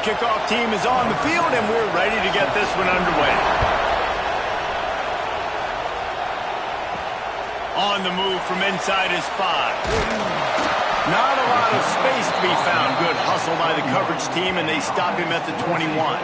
kickoff team is on the field, and we're ready to get this one underway. On the move from inside his 5. Not a lot of space to be found. Good hustle by the coverage team, and they stop him at the 21.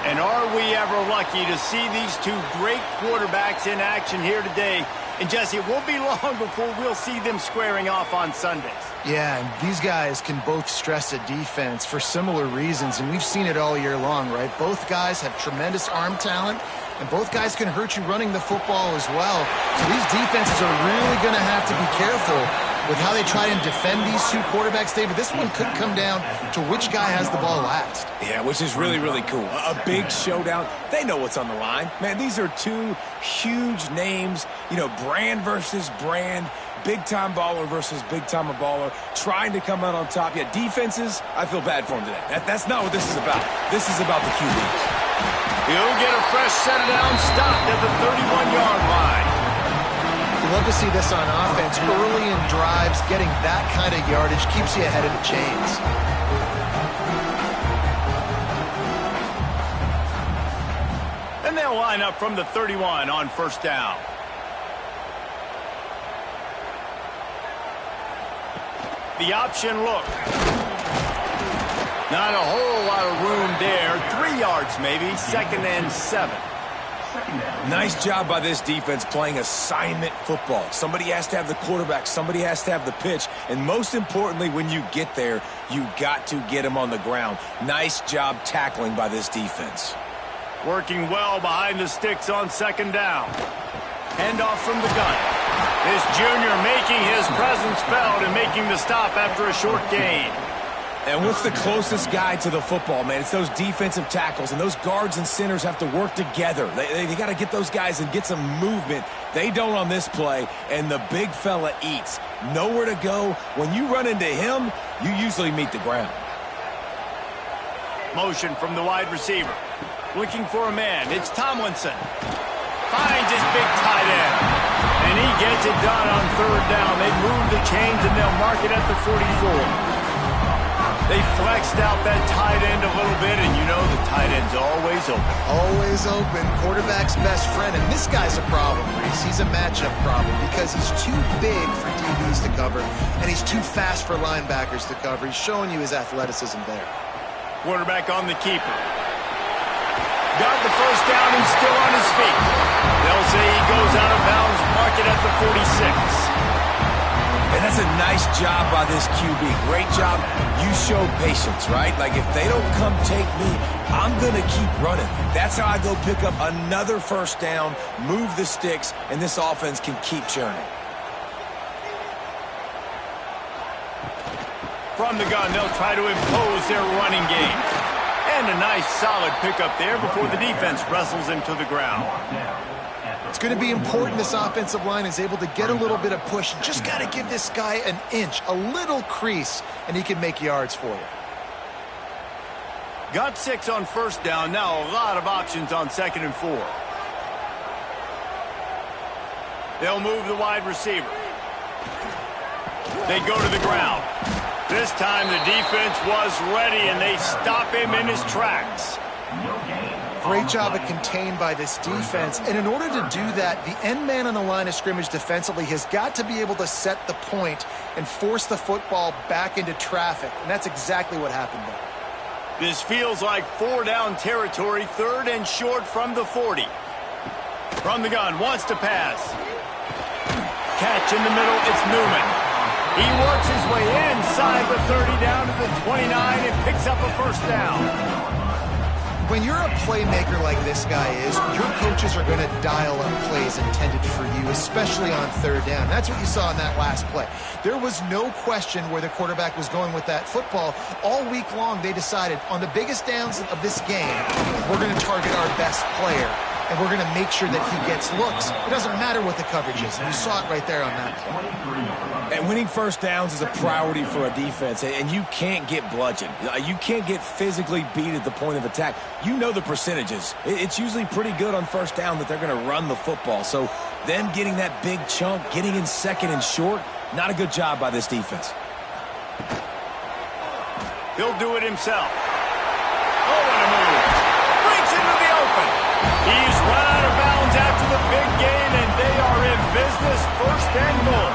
And are we ever lucky to see these two great quarterbacks in action here today? And Jesse, it won't be long before we'll see them squaring off on Sundays. Yeah, and these guys can both stress a defense for similar reasons, and we've seen it all year long, right? Both guys have tremendous arm talent, and both guys can hurt you running the football as well. So these defenses are really going to have to be careful with how they try and defend these two quarterbacks, David. This one could come down to which guy has the ball last. Yeah, which is really, really cool. A big showdown. They know what's on the line. Man, these are two huge names, you know, brand versus brand, big-time baller versus big-timer baller, trying to come out on top. Yeah, defenses, I feel bad for them today. That's not what this is about. This is about the QBs. He'll get a fresh set down, stopped at the 31-yard line. You love to see this on offense. Early in drives, getting that kind of yardage keeps you ahead of the chains. And they'll line up from the 31 on first down. The option look. Not a whole lot of room there. 3 yards maybe. 2nd and 7. Nice job by this defense playing assignment football. Somebody has to have the quarterback. Somebody has to have the pitch. And most importantly, when you get there, you got to get him on the ground. Nice job tackling by this defense. Working well behind the sticks on 2nd down. Handoff from the gun. This junior making his presence felt and making the stop after a short gain. And what's the closest guy to the football, man? It's those defensive tackles, and those guards and centers have to work together. They got to get those guys and get some movement. They don't on this play, and the big fella eats. Nowhere to go. When you run into him, you usually meet the ground. Motion from the wide receiver. Looking for a man. It's Tomlinson. Finds his big tight end. And he gets it done on 3rd down. They move the chains, and they'll mark it at the 44. They flexed out that tight end a little bit, and you know the tight end's always open. Always open. Quarterback's best friend. And this guy's a problem, Reese. He's a matchup problem because he's too big for DBs to cover, and he's too fast for linebackers to cover. He's showing you his athleticism there. Quarterback on the keeper. Got the first down. He's still on his feet. They'll say he goes out of bounds. Mark it at the 46. And that's a nice job by this QB. Great job. You show patience, right? Like, if they don't come take me, I'm going to keep running. That's how I go pick up another first down, move the sticks, and this offense can keep churning. From the gun, they'll try to impose their running game. And a nice solid pickup there before the defense wrestles him to the ground. It's going to be important this offensive line is able to get a little bit of push. You just got to give this guy an inch, a little crease, and he can make yards for you. Got 6 on first down. Now a lot of options on 2nd and 4. They'll move the wide receiver. They go to the ground. This time the defense was ready, and they stop him in his tracks. Great job of contained by this defense. And in order to do that, the end man on the line of scrimmage defensively has got to be able to set the point and force the football back into traffic. And that's exactly what happened there. This feels like 4-down territory, 3rd and short from the 40. From the gun, wants to pass. Catch in the middle, it's Newman. He works his way inside the 30 down to the 29 and picks up a first down. When you're a playmaker like this guy is, your coaches are going to dial up plays intended for you, especially on 3rd down. That's what you saw in that last play. There was no question where the quarterback was going with that football. All week long, they decided on the biggest downs of this game, we're going to target our best player, and we're going to make sure that he gets looks. It doesn't matter what the coverage is, and you saw it right there on that play. And winning first downs is a priority for a defense, and you can't get bludgeoned. You can't get physically beat at the point of attack. You know the percentages. It's usually pretty good on first down that they're going to run the football. So them getting that big chunk, getting in 2nd and short, not a good job by this defense. He'll do it himself. Oh, what a move. Breaks into the open. He's run out of bounds after the big gain, and they are in business, first and goal.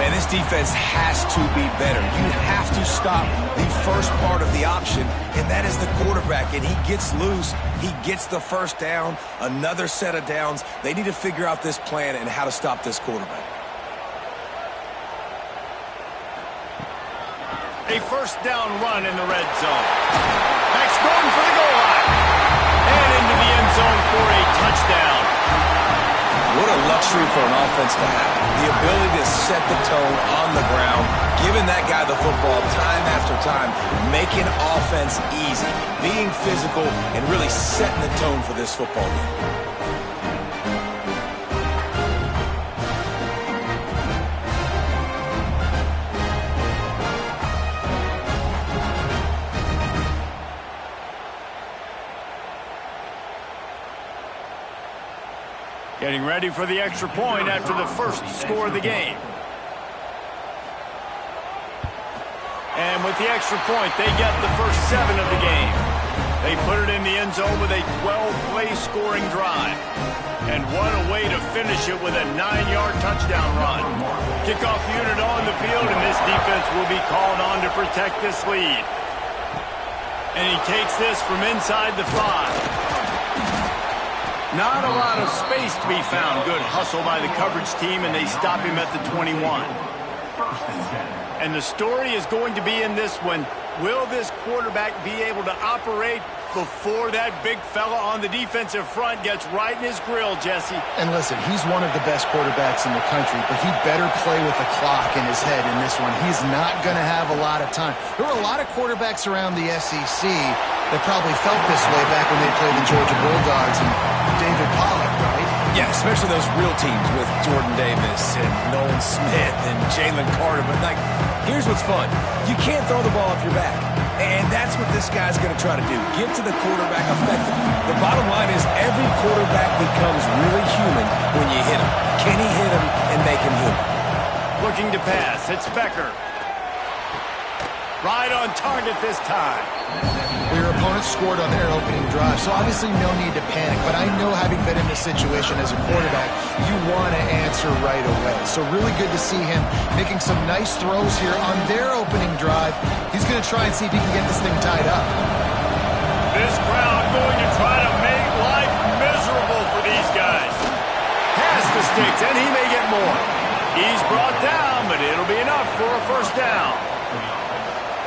Man, this defense has to be better. You have to stop the first part of the option, and that is the quarterback. And he gets loose. He gets the first down, another set of downs. They need to figure out this plan and how to stop this quarterback. A first down run in the red zone. Max going for the goal line. And into the end zone for a touchdown. What a luxury for an offense to have. The ability to set the tone on the ground, giving that guy the football time after time, making offense easy, being physical, and really setting the tone for this football game. Getting ready for the extra point after the first score of the game. And with the extra point, they get the first 7 of the game. They put it in the end zone with a 12-play scoring drive. And what a way to finish it with a 9-yard touchdown run. Kickoff unit on the field, and this defense will be called on to protect this lead. And he takes this from inside the 5. Not a lot of space to be found. Good hustle by the coverage team, and they stop him at the 21. And the story is going to be in this one. Will this quarterback be able to operate before that big fella on the defensive front gets right in his grill, Jesse? And listen, he's one of the best quarterbacks in the country, but he better play with a clock in his head in this one. He's not going to have a lot of time. There were a lot of quarterbacks around the SEC that probably felt this way back when they played the Georgia Bulldogs and David Pollock, right? Yeah, especially those real teams with Jordan Davis and Nolan Smith and Jalen Carter. But, like, here's what's fun. You can't throw the ball off your back. And that's what this guy's going to try to do. Get to the quarterback effectively. The bottom line is every quarterback becomes really human when you hit him. Can he hit him and make him human? Looking to pass. It's Becker. Right on target this time. Well, your opponent scored on their opening drive, so obviously no need to panic. But I know, having been in this situation as a quarterback, you want to answer right away. So really good to see him making some nice throws here on their opening drive. He's going to try and see if he can get this thing tied up. This crowd going to try to make life miserable for these guys. Pass the sticks, and he may get more. He's brought down, but it'll be enough for a first down.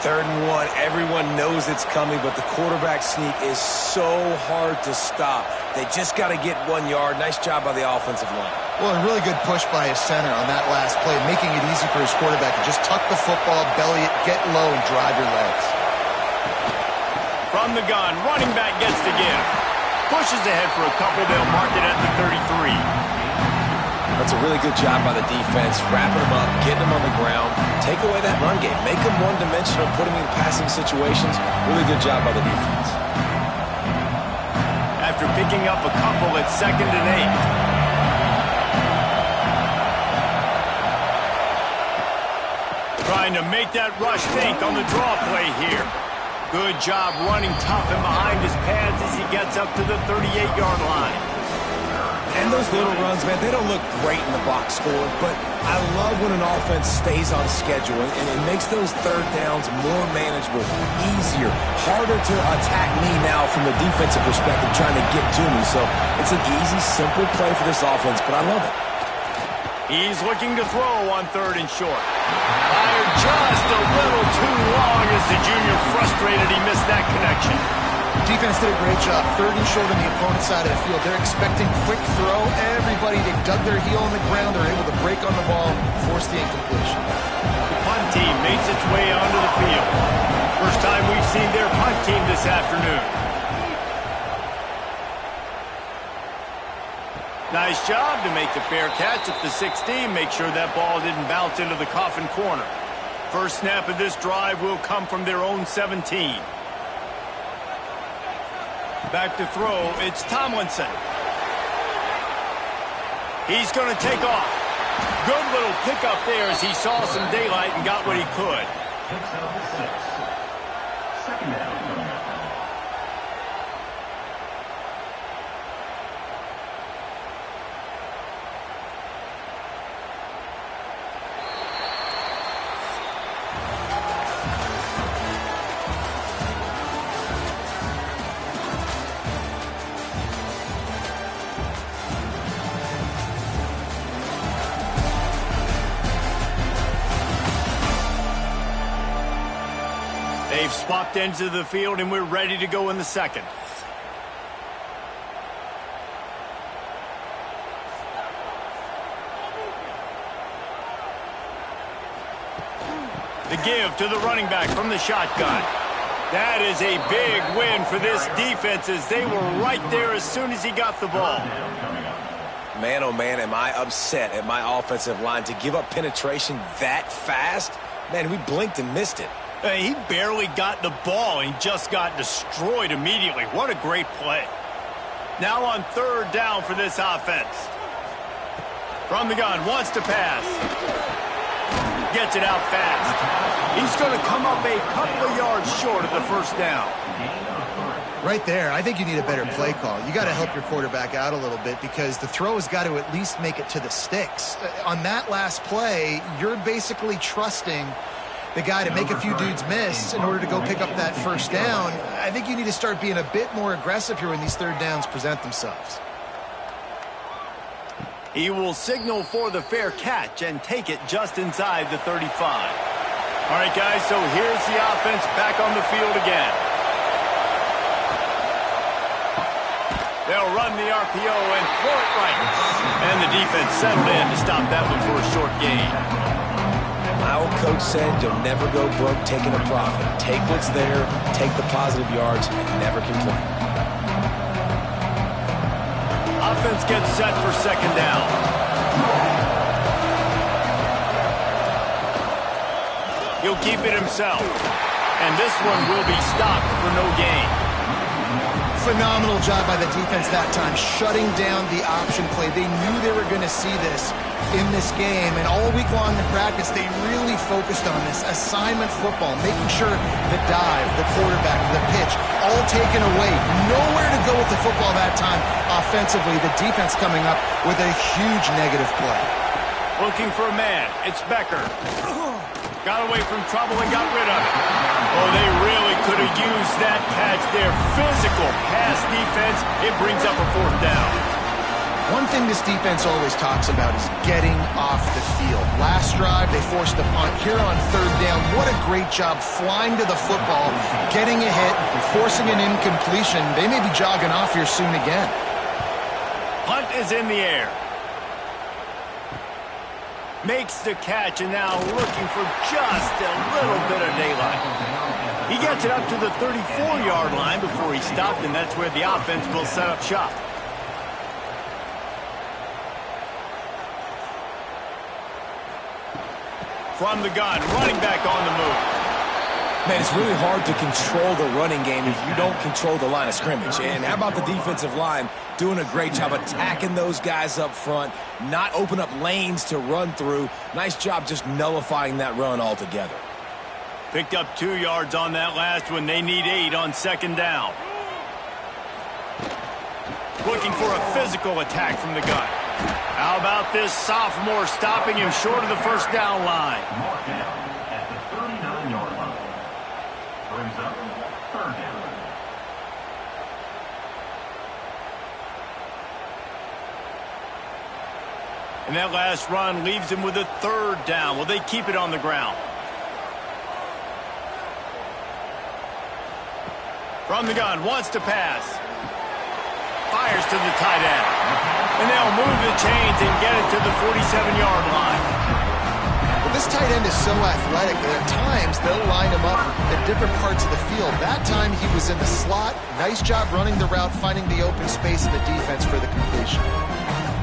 3rd and 1, everyone knows it's coming, but the quarterback sneak is so hard to stop. They just got to get 1 yard. Nice job by the offensive line. Well, a really good push by his center on that last play, making it easy for his quarterback to just tuck the football, belly it, get low, and drive your legs. From the gun, running back gets the give. Pushes ahead for a couple. They'll mark it at the 33. That's a really good job by the defense, wrapping them up, getting them on the ground, take away that run game, make them one-dimensional, put them in passing situations. Really good job by the defense. After picking up a couple, it's 2nd and 8. Trying to make that rush think on the draw play here. Good job running tough and behind his pads as he gets up to the 38-yard line. And those little runs, man, they don't look great in the box score, but I love when an offense stays on schedule, and it makes those 3rd downs more manageable, easier, harder to attack me now from the defensive perspective, trying to get to me. So it's an easy, simple play for this offense, but I love it. He's looking to throw on 3rd and short. Fired just a little too long as the junior frustrated he missed that connection. Defense did a great job. 3rd and short on the opponent's side of the field. They're expecting quick throw. Everybody, they dug their heel on the ground. They're able to break on the ball, force the incompletion. The punt team makes its way onto the field. First time we've seen their punt team this afternoon. Nice job to make the fair catch at the 16. Make sure that ball didn't bounce into the coffin corner. First snap of this drive will come from their own 17. Back to throw, it's Tomlinson. He's going to take off. Good little pickup there as he saw some daylight and got what he could. They've swapped ends of the field, and we're ready to go in the second. The give to the running back from the shotgun. That is a big win for this defense as they were right there as soon as he got the ball. Man, oh man, am I upset at my offensive line to give up penetration that fast? Man, we blinked and missed it. He barely got the ball and just got destroyed immediately. What a great play. Now on third down for this offense. From the gun, wants to pass. Gets it out fast. He's going to come up a couple of yards short of the first down. Right there, I think you need a better play call. You got to help your quarterback out a little bit because the throw has got to at least make it to the sticks. On that last play, you're basically trusting the guy to make a few dudes miss in order to go pick up that first down. I think you need to start being a bit more aggressive here when these third downs present themselves. He will signal for the fair catch and take it just inside the 35. All right, guys, so here's the offense back on the field again. They'll run the RPO and throw it right. And the defense settled in to stop that one for a short gain. My old coach said you'll never go broke taking a profit. Take what's there, take the positive yards, and never complain. Offense gets set for second down. He'll keep it himself. And this one will be stopped for no gain. Phenomenal job by the defense that time, shutting down the option play. They knew they were going to see this in this game, and all week long in practice, they really focused on this assignment football, making sure the dive, the quarterback, the pitch, all taken away. Nowhere to go with the football that time offensively. The defense coming up with a huge negative play. Looking for a man. It's Becker. Got away from trouble and got rid of it. Oh, they really could have used that catch there. Physical pass defense. It brings up a fourth down. One thing this defense always talks about is getting off the field. Last drive, they forced a punt. Here on third down, what a great job flying to the football, getting a hit, forcing an incompletion. They may be jogging off here soon again. Punt is in the air. Makes the catch and now looking for just a little bit of daylight. He gets it up to the 34-yard line before he stopped, and that's where the offense will set up shop. From the gun, running back on the move. Man, it's really hard to control the running game if you don't control the line of scrimmage. And how about the defensive line doing a great job attacking those guys up front, not open up lanes to run through. Nice job just nullifying that run altogether. Picked up 2 yards on that last one. They need 8 on second down. Looking for a physical attack from the gun. How about this sophomore stopping him short of the first down line? At the 39-yard line. Brings up third down. And that last run leaves him with a third down. Will they keep it on the ground? From the gun, wants to pass. Fires to the tight end. And they'll move the chains and get it to the 47-yard line. Well, this tight end is so athletic that at times they'll line him up at different parts of the field. That time he was in the slot. Nice job running the route, finding the open space in the defense for the completion.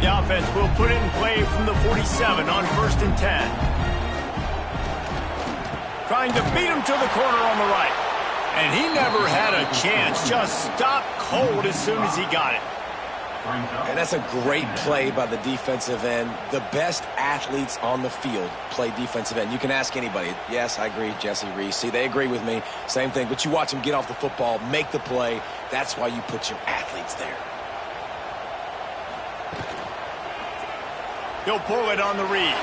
The offense will put it in play from the 47 on 1st and 10. Trying to beat him to the corner on the right. And he never had a chance. Just stopped cold as soon as he got it. And that's a great play by the defensive end. The best athletes on the field play defensive end. You can ask anybody. Yes, I agree, Jesse Reese. See, they agree with me. Same thing. But you watch them get off the football, make the play. That's why you put your athletes there. He'll pull it on the read.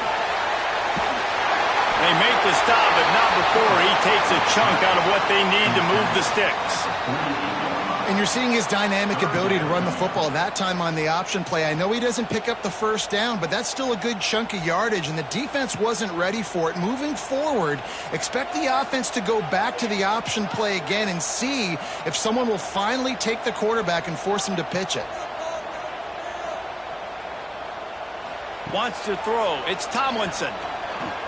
They make the stop, but not before he takes a chunk out of what they need to move the sticks. And you're seeing his dynamic ability to run the football, that time on the option play. I know he doesn't pick up the first down, but that's still a good chunk of yardage, and the defense wasn't ready for it. Moving forward, expect the offense to go back to the option play again and see if someone will finally take the quarterback and force him to pitch it. Wants to throw. It's Tomlinson.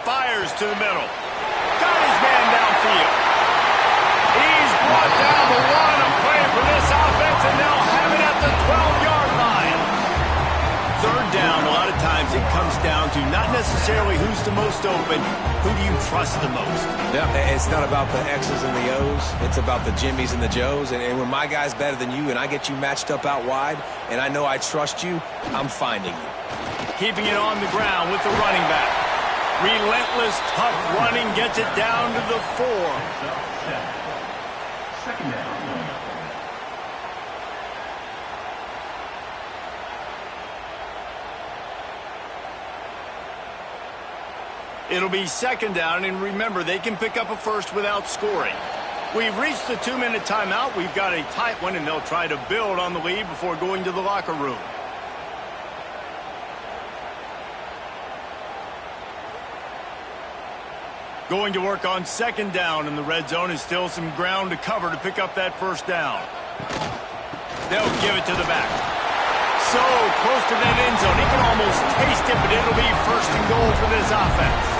Fires to the middle. Got his man downfield. He's brought down the one. A play for this offense, and they'll have it at the 12-yard line. Third down, a lot of times it comes down to not necessarily who's the most open, who do you trust the most? Yeah, it's not about the X's and the O's. It's about the Jimmies and the Joes. And when my guy's better than you and I get you matched up out wide and I know I trust you, I'm finding you. Keeping it on the ground with the running back. Relentless, tough running gets it down to the 4. Second down. It'll be second down, and remember, they can pick up a first without scoring. We've reached the 2-minute timeout. We've got a tight one, and they'll try to build on the lead before going to the locker room. Going to work on second down, and the red zone is still some ground to cover to pick up that first down. They'll give it to the back. So close to that end zone. He can almost taste it, but it'll be first and goal for this offense.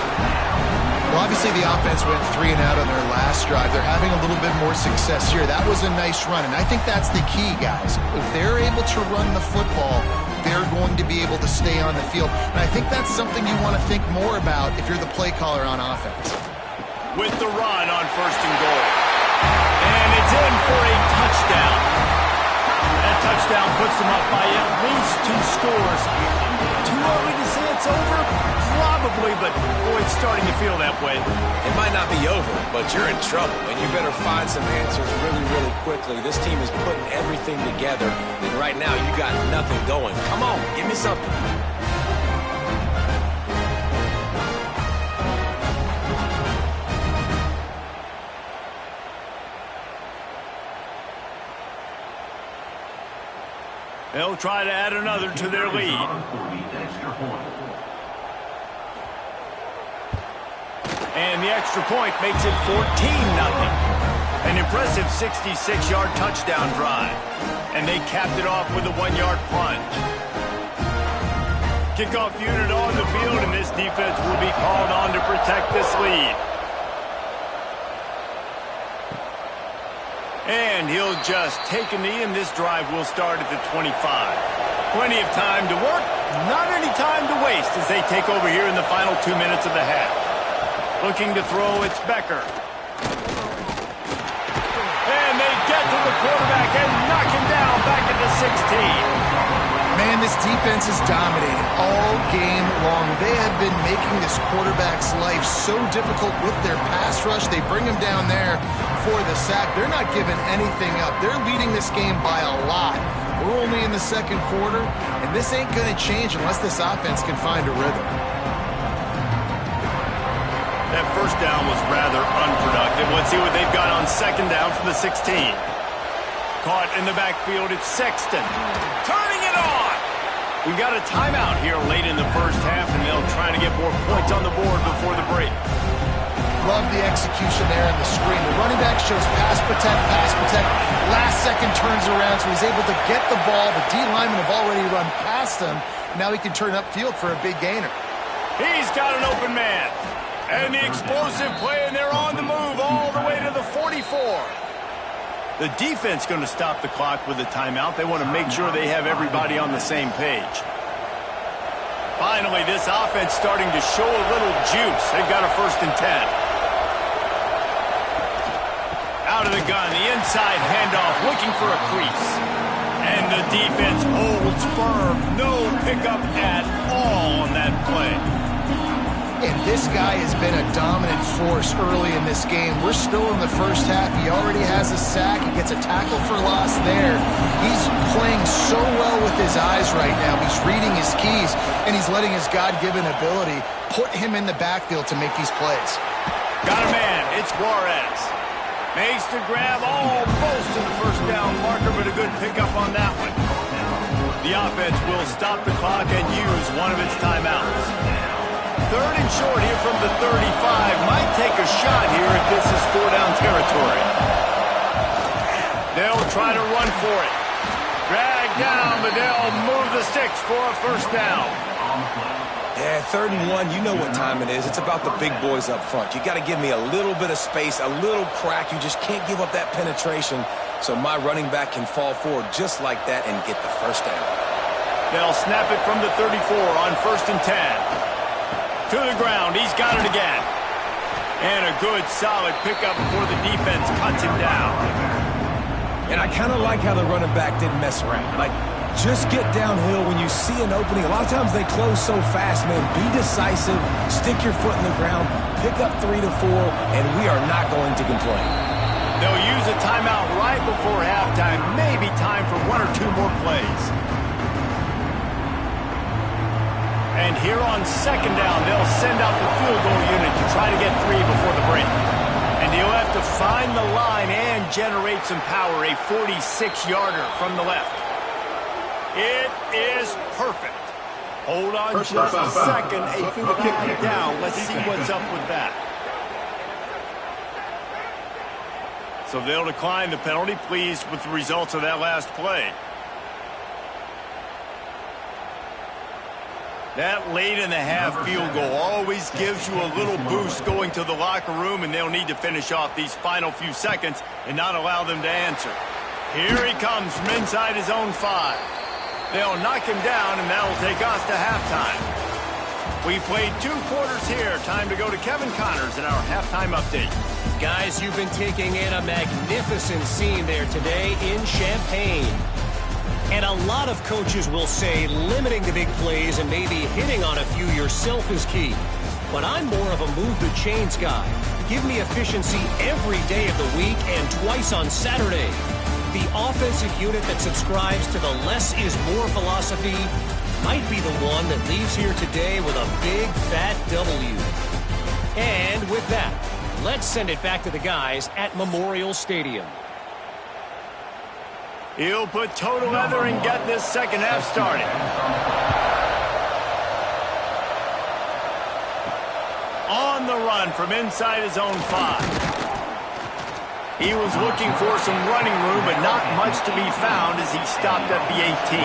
Well, obviously the offense went 3 and out on their last drive. They're having a little bit more success here. That was a nice run, and I think that's the key, guys. If they're able to run the football, they're going to be able to stay on the field. And I think that's something you want to think more about if you're the play caller on offense. With the run on first and goal. And it's in for a touchdown. That touchdown puts them up by at least 2 scores. Too early to say it's over? Probably, but boy, it's starting to feel that way. It might not be over, but you're in trouble, and you better find some answers really, really quickly. This team is putting everything together, and right now you got nothing going. Come on, give me something. They'll try to add another to their lead. And the extra point makes it 14-0. An impressive 66-yard touchdown drive. And they capped it off with a 1-yard plunge. Kickoff unit on the field, and this defense will be called on to protect this lead. And he'll just take a knee, and this drive will start at the 25. Plenty of time to work, not any time to waste as they take over here in the final 2 minutes of the half. Looking to throw, it's Becker. And they get to the quarterback and knock him down back at the 16. Man, this defense is dominating all game long. They have been making this quarterback's life so difficult with their pass rush. They bring him down there for the sack. They're not giving anything up. They're leading this game by a lot. We're only in the second quarter, and this ain't going to change unless this offense can find a rhythm. That first down was rather unproductive. Let's see what they've got on second down from the 16. Caught in the backfield, it's Sexton. Turning it on! We've got a timeout here late in the first half, and they'll try to get more points on the board before the break. Love the execution there in the screen. The running back shows pass protect, pass protect. Last second turns around, so he's able to get the ball. The D linemen have already run past him. Now he can turn upfield for a big gainer. He's got an open man. And the explosive play, and they're on the move all the way to the 44. The defense going to stop the clock with a timeout. They want to make sure they have everybody on the same page. Finally, this offense starting to show a little juice. They've got a 1st and 10. Out of the gun, the inside handoff, looking for a crease. And the defense holds firm. No pickup at all on that play. And this guy has been a dominant force early in this game. We're still in the first half. He already has a sack. He gets a tackle for loss there. He's playing so well with his eyes right now. He's reading his keys, and he's letting his God-given ability put him in the backfield to make these plays. Got a man. It's Juarez. Makes the grab almost to the first down marker, but a good pickup on that one. The offense will stop the clock and use one of its timeouts. 3rd and short here from the 35. Might take a shot here if this is 4-down territory. They'll try to run for it. Drag down, but they'll move the sticks for a first down. Yeah, 3rd and 1, you know what time it is. It's about the big boys up front. You got to give me a little bit of space, a little crack. You just can't give up that penetration so my running back can fall forward just like that and get the first down. They'll snap it from the 34 on 1st and 10. To the ground. He's got it again. And a good, solid pickup before the defense cuts him down. And I kind of like how the running back didn't mess around. Like, just get downhill when you see an opening. A lot of times they close so fast, man. Be decisive. Stick your foot in the ground. Pick up 3 to 4, and we are not going to complain. They'll use a timeout right before halftime. Maybe time for 1 or 2 more plays. And here on 2nd down, they'll send out the field goal unit to try to get 3 before the break. And he'll have to find the line and generate some power, a 46-yarder from the left. It is perfect. Hold on just a second, a flag down. Let's see what's up with that. So they'll decline the penalty, pleased with the results of that last play. That late-in-the-half field goal always gives you a little boost going to the locker room, and they'll need to finish off these final few seconds and not allow them to answer. Here he comes from inside his own 5. They'll knock him down, and that'll take us to halftime. We played 2 quarters here. Time to go to Kevin Connors in our halftime update. Guys, you've been taking in a magnificent scene there today in Champaign. And a lot of coaches will say limiting the big plays and maybe hitting on a few yourself is key. But I'm more of a move the chains guy. Give me efficiency every day of the week and twice on Saturday. The offensive unit that subscribes to the less is more philosophy might be the one that leaves here today with a big fat W. And with that, let's send it back to the guys at Memorial Stadium. He'll put toe to leather and get this second half started. On the run from inside his own 5. He was looking for some running room, but not much to be found as he stopped at the 18.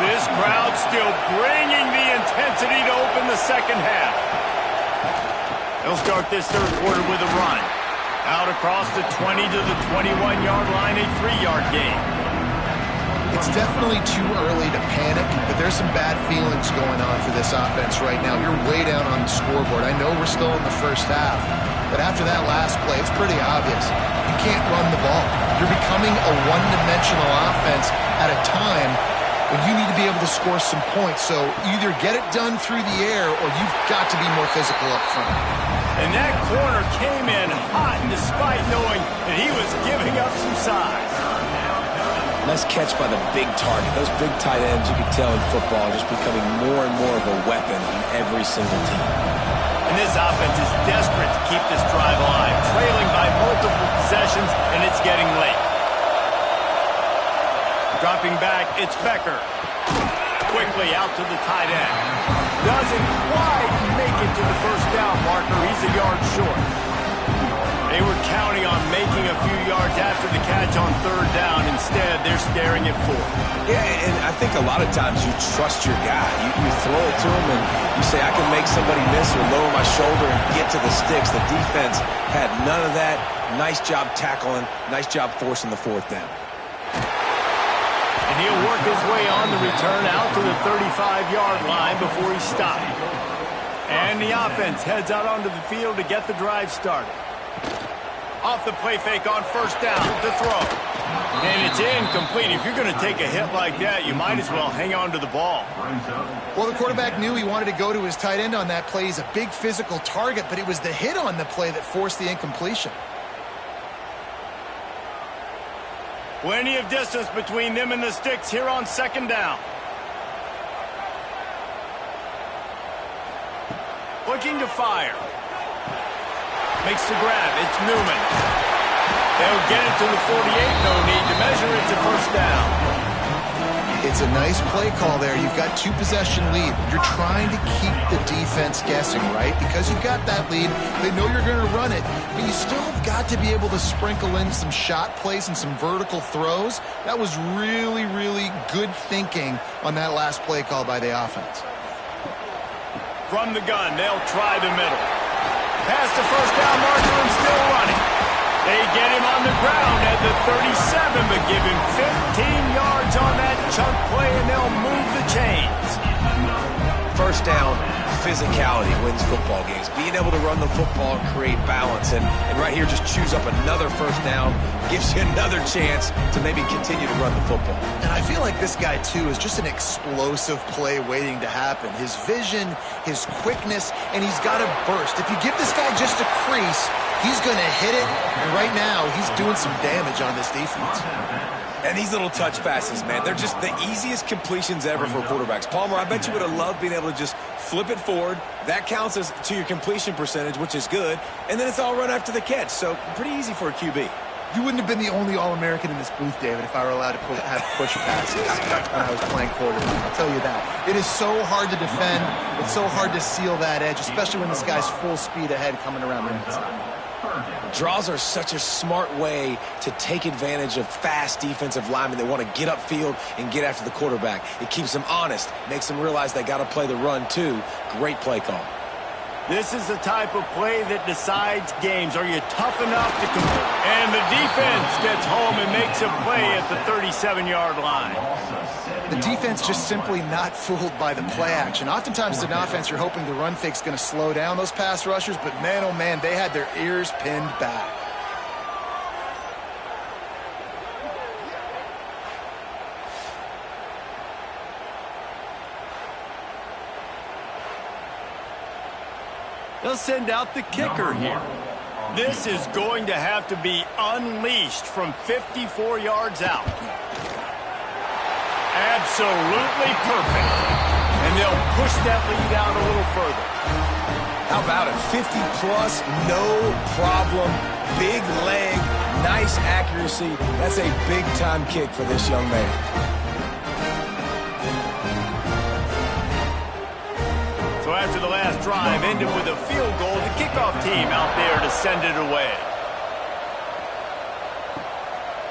This crowd still bringing the intensity to open the second half. They'll start this 3rd quarter with a run. Out across the 20 to the 21-yard line, a 3-yard gain. It's definitely too early to panic, but there's some bad feelings going on for this offense right now. You're way down on the scoreboard. I know we're still in the first half, but after that last play, it's pretty obvious. You can't run the ball. You're becoming a one-dimensional offense at a time when you need to be able to score some points. So either get it done through the air or you've got to be more physical up front. And that corner came in hot despite knowing that he was giving up some size. Nice catch by the big target. Those big tight ends, you can tell in football, are just becoming more and more of a weapon in every single team. And this offense is desperate to keep this drive alive, trailing by multiple possessions, and it's getting late. Dropping back, it's Becker. Quickly out to the tight end. Doesn't quite make it to the first down marker. He's a yard short. They were counting on making a few yards after the catch on 3rd down. Instead, they're staring at 4. Yeah, and I think a lot of times you trust your guy. You throw it to him and you say, I can make somebody miss or lower my shoulder and get to the sticks. The defense had none of that. Nice job tackling. Nice job forcing the 4th down. And he'll work his way on the return out to the 35-yard line before he's stopped. And the offense heads out onto the field to get the drive started. Off the play fake on 1st down to throw. And it's incomplete. If you're going to take a hit like that, you might as well hang on to the ball. Well, the quarterback knew he wanted to go to his tight end on that play. He's a big physical target, but it was the hit on the play that forced the incompletion. Plenty of distance between them and the sticks here on second down. Looking to fire. Makes the grab. It's Newman. They'll get it to the 48. No need to measure. It's a first down. It's a nice play call there. You've got 2-possession lead. You're trying to keep the defense guessing, right? Because you've got that lead. They know you're going to run it, but you still have got to be able to sprinkle in some shot plays and some vertical throws. That was really, really good thinking on that last play call by the offense. From the gun, they'll try the middle. Past the first down marker and still running. They get him on the ground at the 37, but give him 15 yards on that chunk play, and they'll move the chains. First down, physicality wins football games. Being able to run the football and create balance. And right here, just choose up another first down. Gives you another chance to maybe continue to run the football. And I feel like this guy, too, is just an explosive play waiting to happen. His vision, his quickness, and he's got a burst. If you give this guy just a crease, he's going to hit it. And right now, he's doing some damage on this defense. And these little touch passes, man, they're just the easiest completions ever for quarterbacks. Palmer, I bet you would have loved being able to just flip it forward. That counts as to your completion percentage, which is good. And then it's all run after the catch. So pretty easy for a QB. You wouldn't have been the only All-American in this booth, David, if I were allowed to have push passes when I was playing quarterback. I'll tell you that. It is so hard to defend. It's so hard to seal that edge, especially when this guy's full speed ahead coming around the inside. Draws are such a smart way to take advantage of fast defensive linemen that want to get upfield and get after the quarterback. It keeps them honest, makes them realize they got to play the run too. Great play call. This is the type of play that decides games. Are you tough enough to complete? And the defense gets home and makes a play at the 37-yard line. The defense just simply not fooled by the play action. Oftentimes, as an offense, you're hoping the run fake's going to slow down those pass rushers, but man, oh man, they had their ears pinned back. They'll send out the kicker here. This is going to have to be unleashed from 54 yards out. Absolutely perfect. And they'll push that lead out a little further. How about it? 50-plus, no problem. Big leg, nice accuracy. That's a big-time kick for this young man. So after the last drive ended with a field goal, the kickoff team out there to send it away.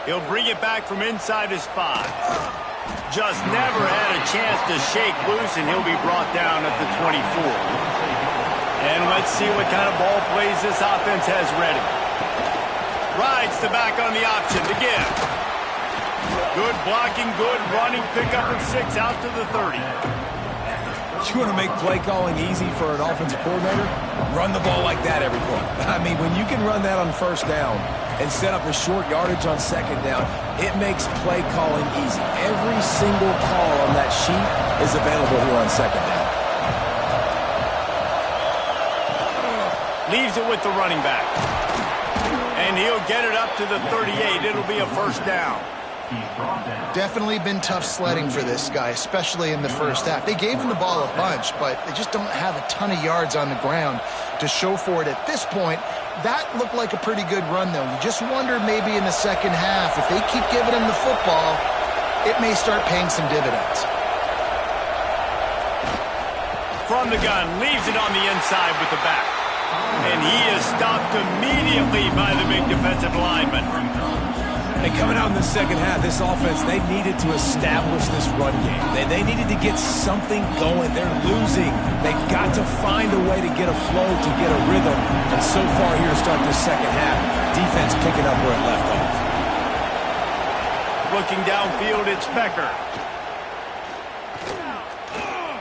He'll bring it back from inside his 5. Just never had a chance to shake loose, and he'll be brought down at the 24. And let's see what kind of ball plays this offense has ready. Rides the back on the option to give. Good blocking, good running, pickup of 6 out to the 30. You want to make play calling easy for an offensive coordinator? Run the ball like that every play. I mean, when you can run that on first down and set up a short yardage on second down, it makes play calling easy. Every single call on that sheet is available here on second down. Leaves it with the running back. And he'll get it up to the 38. It'll be a first down. Definitely been tough sledding for this guy, especially in the first half. They gave him the ball a bunch, but they just don't have a ton of yards on the ground to show for it at this point. That looked like a pretty good run, though. You just wonder maybe in the second half, if they keep giving him the football, it may start paying some dividends. From the gun, leaves it on the inside with the back. And he is stopped immediately by the big defensive lineman. And coming out in the second half, this offense, they needed to establish this run game. They needed to get something going. They're losing. They've got to find a way to get a flow, to get a rhythm. And so far here to start this second half, defense picking up where it left off. Looking downfield, it's Becker.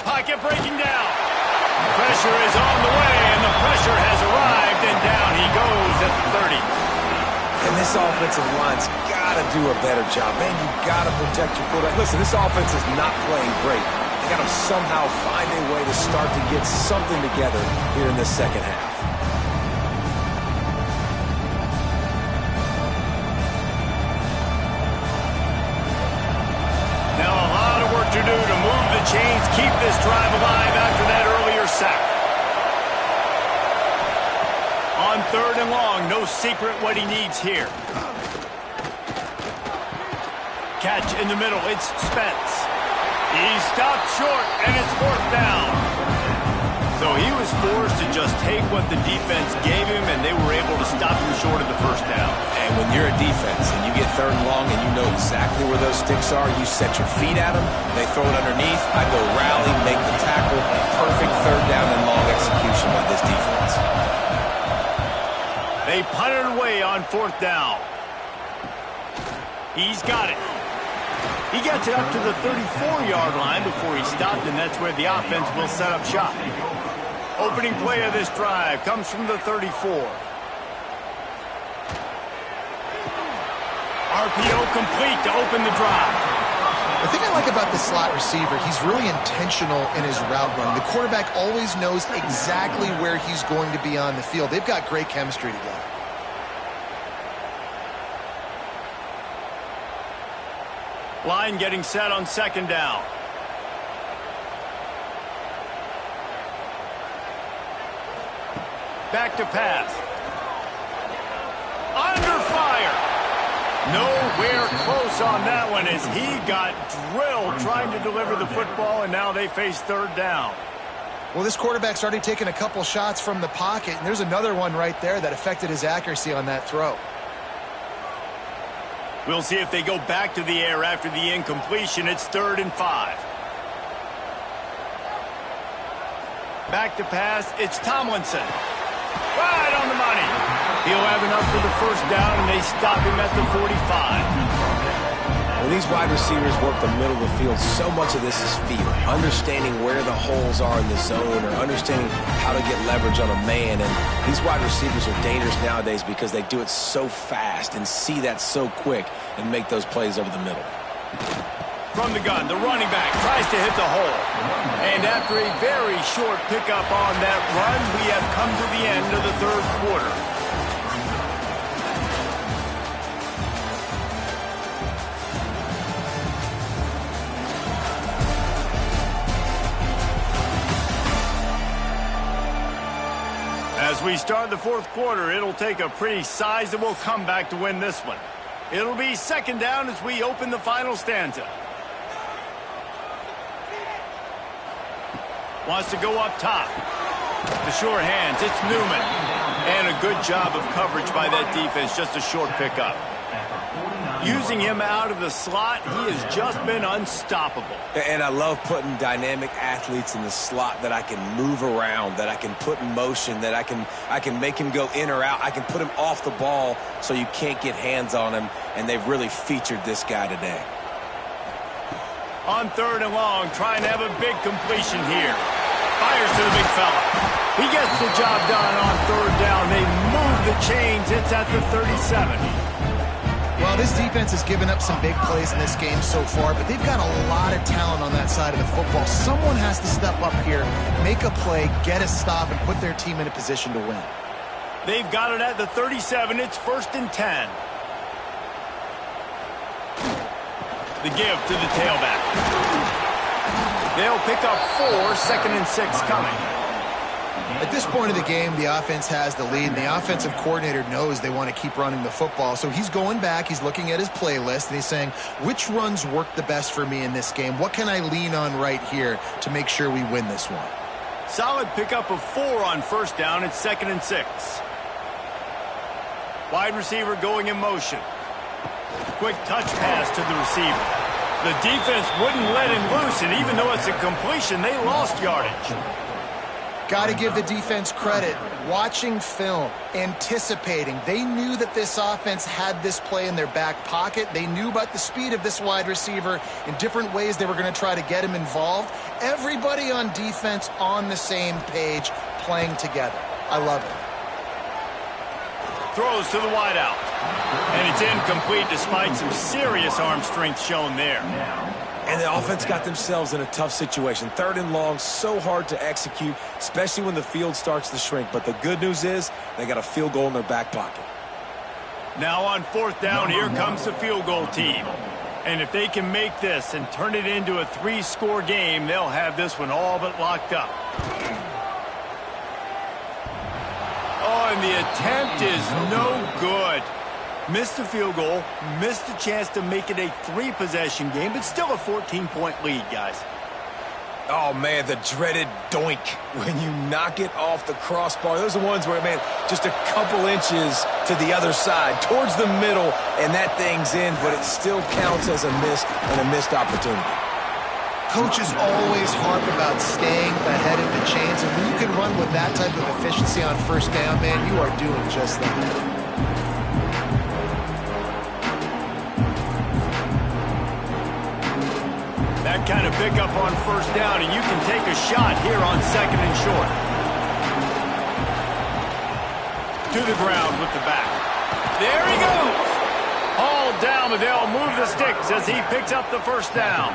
Pocket breaking down. Pressure is on the way, and the pressure has arrived, and down he goes at the 30. And this this offensive line's got to do a better job. Man, you got to protect your quarterback. Listen, this offense is not playing great. They got to somehow find a way to start to get something together here in the second half. Now a lot of work to do to move the chains, keep this drive alive after that earlier sack. On 3rd and long, no secret what he needs here. Catch in the middle, it's Spence. He stopped short, and it's 4th down. So he was forced to just take what the defense gave him, and they were able to stop him short of the 1st down. And when you're a defense and you get 3rd and long and you know exactly where those sticks are, you set your feet at them, they throw it underneath, I go rally, make the tackle. Perfect 3rd down and long execution by this defense. They punted away on 4th down. He's got it. He gets it up to the 34-yard line before he stopped, and that's where the offense will set up shop. Opening play of this drive comes from the 34. RPO complete to open the drive. The thing I like about the slot receiver, he's really intentional in his route run. The quarterback always knows exactly where he's going to be on the field. They've got great chemistry together. Line getting set on 2nd down. Back to pass. Under fire. Nowhere close on that one as he got drilled trying to deliver the football, and now they face 3rd down. Well, this quarterback's already taken a couple shots from the pocket, and there's another one right there that affected his accuracy on that throw. We'll see if they go back to the air after the incompletion. It's 3rd and 5. Back to pass. It's Tomlinson. Right on the money. He'll have enough for the 1st down, and they stop him at the 45. When these wide receivers work the middle of the field, so much of this is feel. Understanding where the holes are in the zone or understanding how to get leverage on a man. And these wide receivers are dangerous nowadays because they do it so fast and see that so quick and make those plays over the middle. From the gun, the running back tries to hit the hole. And after a very short pickup on that run, we have come to the end of the 3rd quarter. As we start the 4th quarter, it'll take a pretty sizable comeback to win this one. It'll be 2nd down as we open the final stanza. Wants to go up top. The sure hands, it's Newman. And a good job of coverage by that defense, just a short pickup. Using him out of the slot, he has just been unstoppable. And I love putting dynamic athletes in the slot that I can move around, that I can put in motion, that I can make him go in or out. I can put him off the ball so you can't get hands on him, and they've really featured this guy today. On 3rd and long, trying to have a big completion here. Fires to the big fella. He gets the job done on 3rd down. They move the chains. It's at the 37. Well, this defense has given up some big plays in this game so far, but they've got a lot of talent on that side of the football. Someone has to step up here, make a play, get a stop, and put their team in a position to win. They've got it at the 37. It's 1st and 10. The give to the tailback. They'll pick up 4, 2nd and 6 coming. At this point of the game, the offense has the lead, and the offensive coordinator knows they want to keep running the football. So he's going back, he's looking at his playlist, and he's saying, which runs work the best for me in this game? What can I lean on right here to make sure we win this one? Solid pickup of 4 on 1st down. It's 2nd and 6. Wide receiver going in motion. Quick touch pass to the receiver. The defense wouldn't let him loose, and even though it's a completion, they lost yardage. Got to give the defense credit. Watching film, anticipating. They knew that this offense had this play in their back pocket. They knew about the speed of this wide receiver in different ways they were going to try to get him involved. Everybody on defense on the same page, playing together. I love it. Throws to the wideout. And it's incomplete despite some serious arm strength shown there. And the offense got themselves in a tough situation. 3rd and long, so hard to execute, especially when the field starts to shrink. But the good news is they got a field goal in their back pocket. Now on 4th down, here comes the field goal team. And if they can make this and turn it into a 3-score game, they'll have this one all but locked up. Oh, and the attempt is no good. Missed the field goal, missed the chance to make it a 3-possession game, but still a 14-point lead, guys. Oh, man, the dreaded doink when you knock it off the crossbar. Those are ones where, man, just a couple inches to the other side, towards the middle, and that thing's in, but it still counts as a missed opportunity. Coaches always harp about staying ahead of the chains, and when you can run with that type of efficiency on 1st down, man, you are doing just that. That kind of pickup on 1st down, and you can take a shot here on 2nd and short. To the ground with the back. There he goes. Hauled down, but they'll move the sticks as he picks up the 1st down.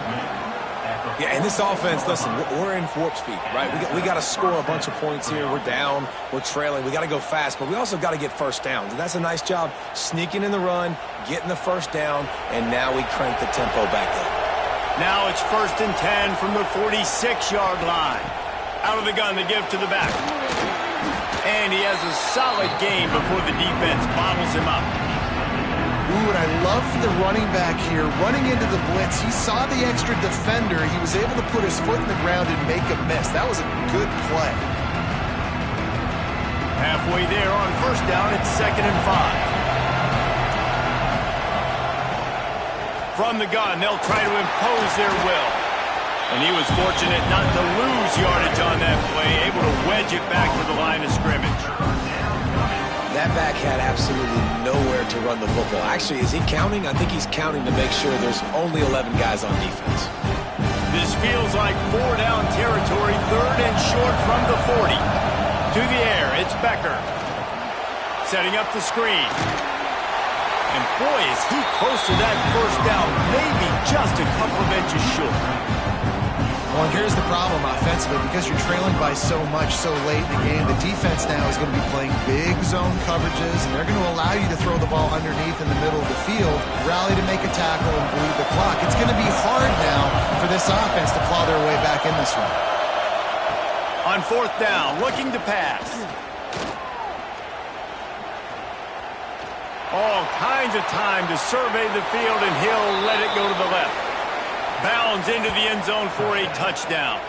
Yeah, and this offense, listen, we're in warp speed, right? We got to score a bunch of points here. We're down. We're trailing. We got to go fast, but we also got to get 1st downs. And that's a nice job sneaking in the run, getting the 1st down, and now we crank the tempo back up. Now it's 1st and 10 from the 46-yard line. Out of the gun to give to the back. And he has a solid gain before the defense bottles him up. Ooh, and I love the running back here. Running into the blitz, he saw the extra defender. He was able to put his foot in the ground and make a miss. That was a good play. Halfway there on 1st down, it's 2nd and 5. From the gun, they'll try to impose their will. And he was fortunate not to lose yardage on that play, able to wedge it back to the line of scrimmage. That back had absolutely nowhere to run the football. Actually, is he counting? I think he's counting to make sure there's only 11 guys on defense. This feels like 4-down territory, 3rd and short from the 40. To the air, it's Becker. Setting up the screen. And boy, is he close to that 1st down, maybe just a couple of inches short. Well, here's the problem offensively. Because you're trailing by so much so late in the game, the defense now is going to be playing big zone coverages, and they're going to allow you to throw the ball underneath in the middle of the field, rally to make a tackle, and bleed the clock. It's going to be hard now for this offense to claw their way back in this one. On 4th down, looking to pass. All kinds of time to survey the field, and he'll let it go to the left. Bounds into the end zone for a touchdown.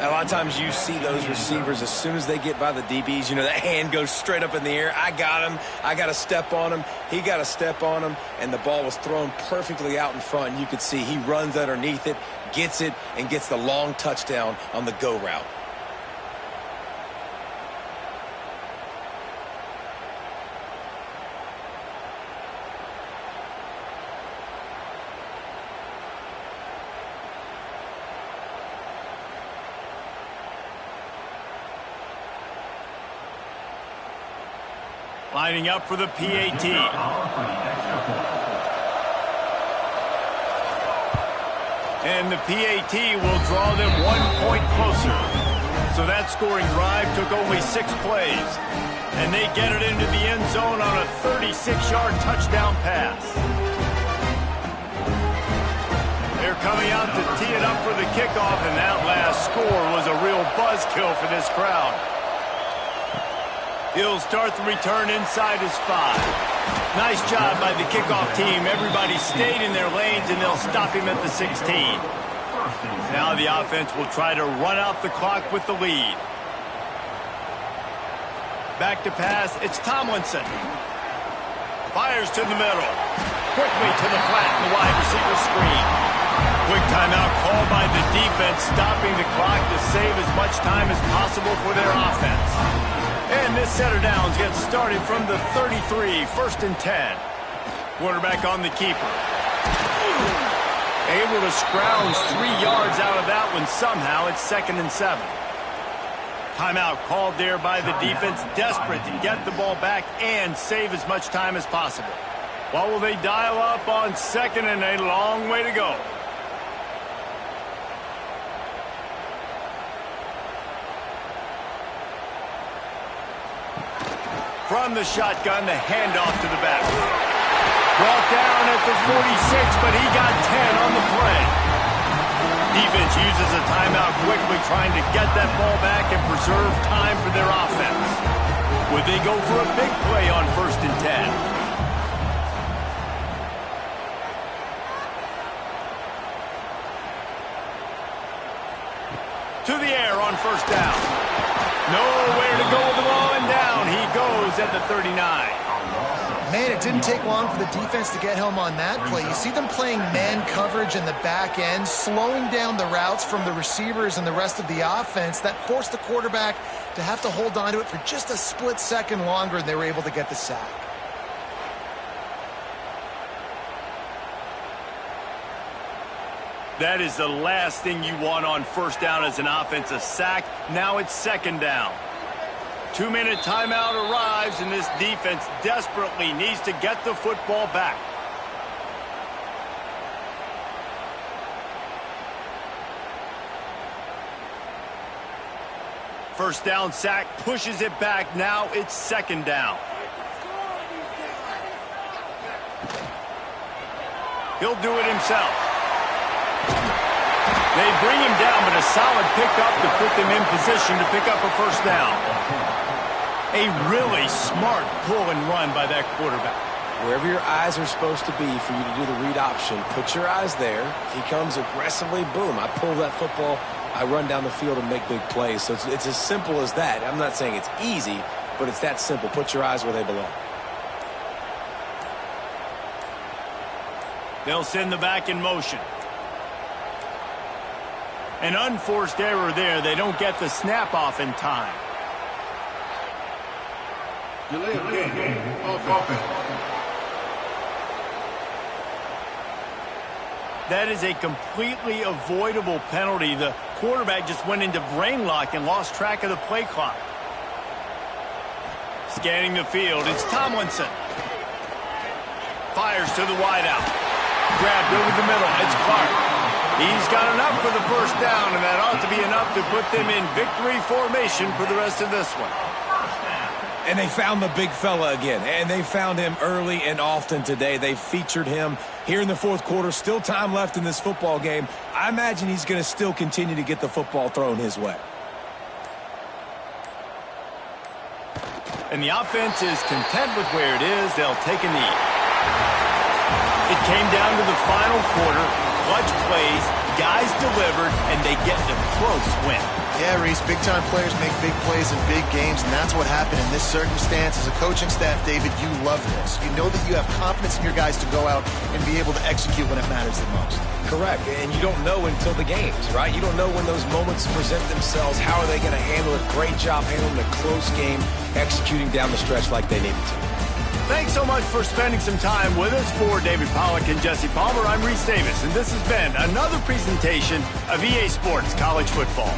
A lot of times you see those receivers, as soon as they get by the DBs, you know, that hand goes straight up in the air. I got him. I got to step on him. He got to step on him. And the ball was thrown perfectly out in front. And you could see he runs underneath it, gets it, and gets the long touchdown on the go route. Lining up for the PAT. And the PAT will draw them 1 point closer. So that scoring drive took only 6 plays. And they get it into the end zone on a 36-yard touchdown pass. They're coming out to tee it up for the kickoff, and that last score was a real buzzkill for this crowd. He'll start the return inside his 5. Nice job by the kickoff team. Everybody stayed in their lanes, and they'll stop him at the 16. Now the offense will try to run out the clock with the lead. Back to pass. It's Tomlinson. Fires to the middle. Quickly to the flat in the wide receiver screen. Quick timeout called by the defense, stopping the clock to save as much time as possible for their offense. And this set of downs gets started from the 33, 1st and 10. Quarterback on the keeper. Able to scrounge 3 yards out of that one somehow. It's 2nd and 7. Timeout called there by the defense, desperate to get the ball back and save as much time as possible. What will they dial up on second and a long way to go? From the shotgun, the handoff to the back. Brought down at the 46, but he got 10 on the play. Defense uses a timeout quickly, trying to get that ball back and preserve time for their offense. Would they go for a big play on 1st and 10? To the air on 1st down. Nowhere to go with the ball, and down he goes at the 39. Man, it didn't take long for the defense to get home on that play. You see them playing man coverage in the back end, slowing down the routes from the receivers and the rest of the offense. That forced the quarterback to have to hold on to it for just a split second longer, and they were able to get the sack. That is the last thing you want on 1st down as an offense, a sack. Now it's 2nd down. 2-minute timeout arrives, and this defense desperately needs to get the football back. First down sack, pushes it back. Now it's 2nd down. He'll do it himself. They bring him down, but a solid pickup to put them in position to pick up a 1st down. A really smart pull and run by that quarterback. Wherever your eyes are supposed to be for you to do the read option, put your eyes there. If he comes aggressively, boom, I pull that football, I run down the field and make big plays. So it's as simple as that. I'm not saying it's easy, but it's that simple. Put your eyes where they belong. They'll send the back in motion. An unforced error there. They don't get the snap off in time. Delay of game of offense. That is a completely avoidable penalty. The quarterback just went into brain lock and lost track of the play clock. Scanning the field, it's Tomlinson. Fires to the wideout. Grabbed over the middle, it's Clark. He's got enough for the 1st down, and that ought to be enough to put them in victory formation for the rest of this one. And they found the big fella again, and they found him early and often today. They featured him here in the 4th quarter. Still time left in this football game. I imagine he's going to still continue to get the football thrown his way. And the offense is content with where it is. They'll take a knee. It came down to the final quarter. Clutch plays, guys delivered, and they get the close win. Yeah, Reese, big-time players make big plays in big games, and that's what happened in this circumstance. As a coaching staff, David, you love this. You know that you have confidence in your guys to go out and be able to execute when it matters the most. Correct, and you don't know until the games, right? You don't know when those moments present themselves. How are they going to handle it? Great job handling a close game, executing down the stretch like they needed to. Thanks so much for spending some time with us. For David Pollack and Jesse Palmer, I'm Reese Davis, and this has been another presentation of EA Sports College Football.